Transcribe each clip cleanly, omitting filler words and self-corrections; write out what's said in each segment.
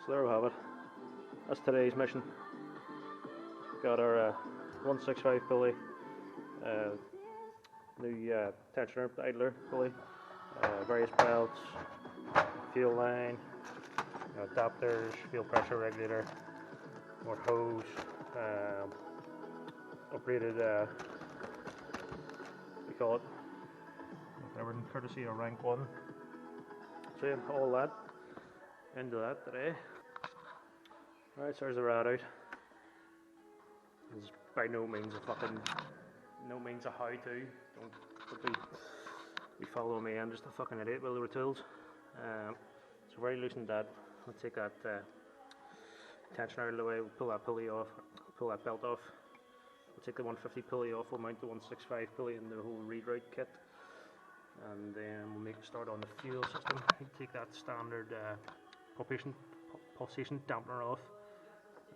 So there we have it. That's today's mission. Got our 165 pulley, new tensioner idler pulley, various belts, fuel line, adapters, fuel pressure regulator, more hose, upgraded we call it everything courtesy of rank 1. So yeah, all that into that today. Alright, so there's the rad out. It's by no means a how-to. Don't be following me. I'm just a fucking idiot with the tools. So very loosened that. We'll take that tension out of the way. We'll pull that pulley off. Pull that belt off. We'll take the 150 pulley off. We'll mount the 165 pulley in the whole read route kit, and then we'll make a start on the fuel system. We take that standard pulsation dampener off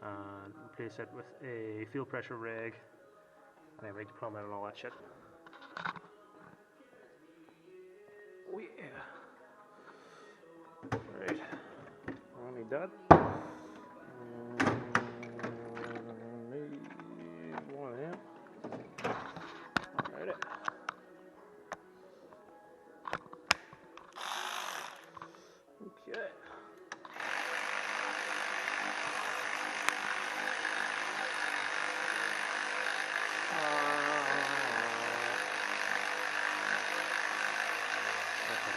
and replace it with a fuel pressure reg and a reg plummet and all that shit. Oh yeah. Alright, I don't need that. Need one of them. Alright. Okay.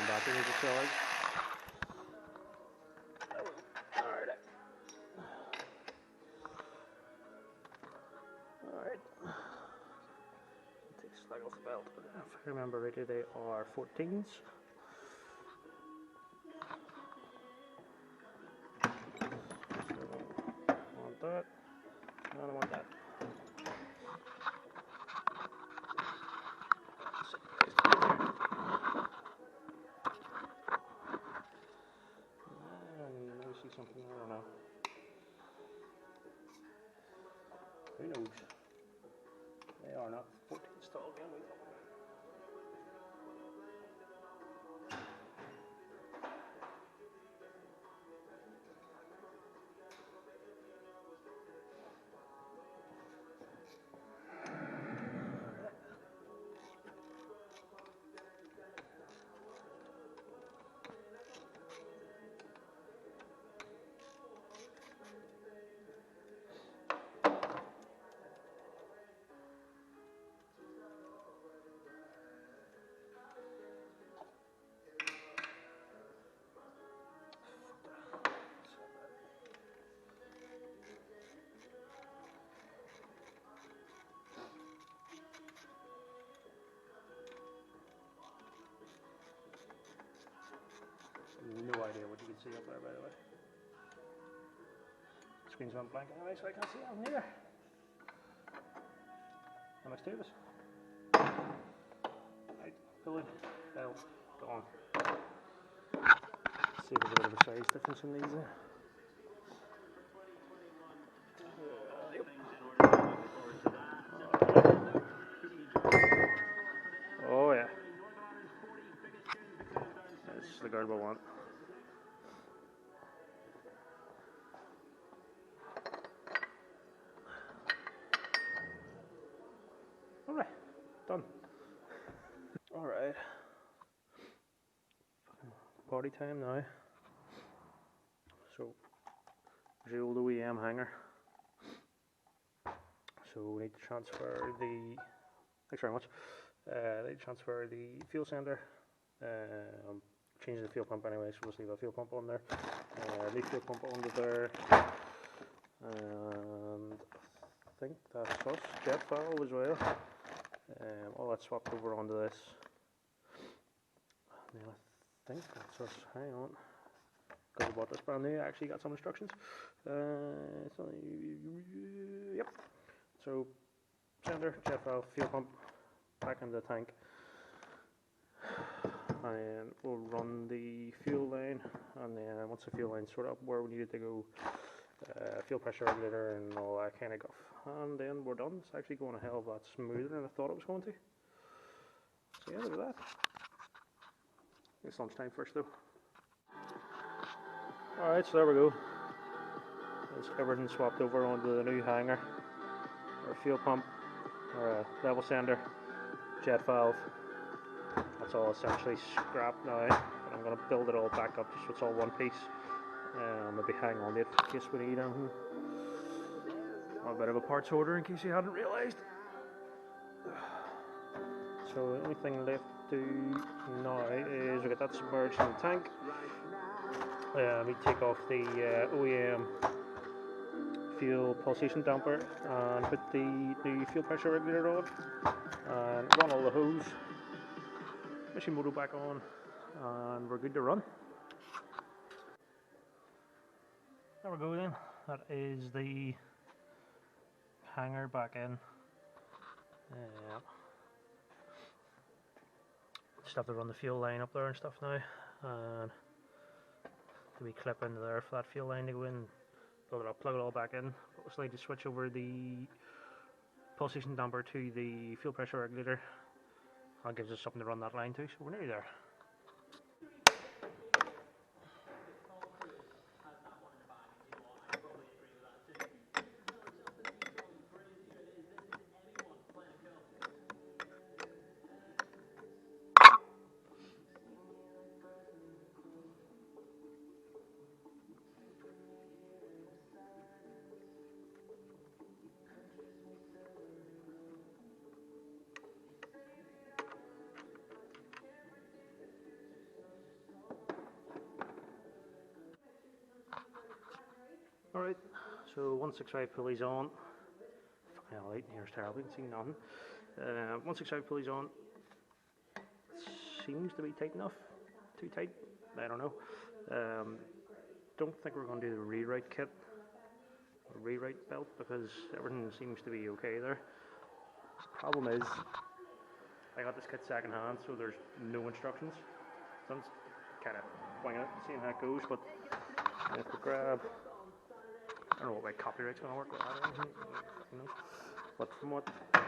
Battery needs to charge. Alright. Take a slug off the belt. If I remember rightly, they are 14s. So, I want that. And I want that. See something, I don't know. Who knows? They are not 14 installed yet. No idea what you can see up there, by the way. Screen's on blank anyway, so I can't see it neither. How much to this? Right, pulley, belt, gone. See if there's a bit of a size difference in these there. Oh yeah. That's the guard I want. Alright, done. Alright. Party time now. So, there's the old OEM hanger. So we need to transfer the, thanks very much, they transfer the fuel sender, change the fuel pump anyway, so we'll just leave a fuel pump on there, leave fuel pump under there, and I think that's us, jet valve as well, all that's swapped over onto this, and then I think that's us, hang on, because I bought this brand new, I actually got some instructions, yep. So, sender, jet valve, fuel pump, back in the tank, and we'll run the fuel line, and then once the fuel line's sorted up where we need it to go, fuel pressure regulator and all that kind of guff, and then we're done. It's actually going a hell of a lot smoother than I thought it was going to. So yeah, look at that. It's lunchtime first though. Alright, so there we go. It's everything swapped over onto the new hanger. Our fuel pump, our level sender, jet valve. That's all essentially scrapped now, but I'm going to build it all back up just so it's all one piece. Maybe hang on to it in case we need anything. A bit of a parts order in case you hadn't realised. So the only thing left to do now is we get that submerged in the tank. We take off the OEM fuel pulsation damper and put the new fuel pressure regulator on and run all the hose. Machine motor back on and we're good to run. There we go then. That is the hanger back in. Just have to run the fuel line up there and stuff now, and the wee clip into there for that fuel line to go in, build it up, plug it all back in. But we'll slide to switch over the pulsation damper to the fuel pressure regulator. That gives us something to run that line to, so we're nearly there. Alright, so 165 pulleys on. Fucking hell, light in here is terrible, you can see nothing. 165 pulleys on. Seems to be tight enough. Too tight? I don't know. Don't think we're going to do the rewrite kit, or rewrite belt, because everything seems to be okay there. Problem is, I got this kit second hand, so there's no instructions. So I'm kind of winging it, seeing how it goes, but I have to grab. I don't know what my copyright's going to work with that or anything, you know. But from what I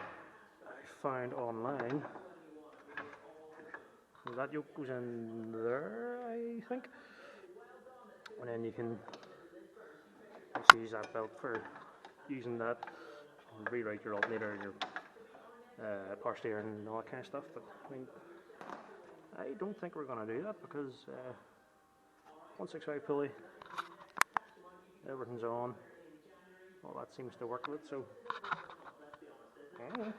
found online, that yoke goes in there, I think. And then you can just use that belt for using that and rewrite your alternator and your power steering and all that kind of stuff. But I mean, I don't think we're going to do that because 165 pulley. Everything's on. All that seems to work with it, so I don't know.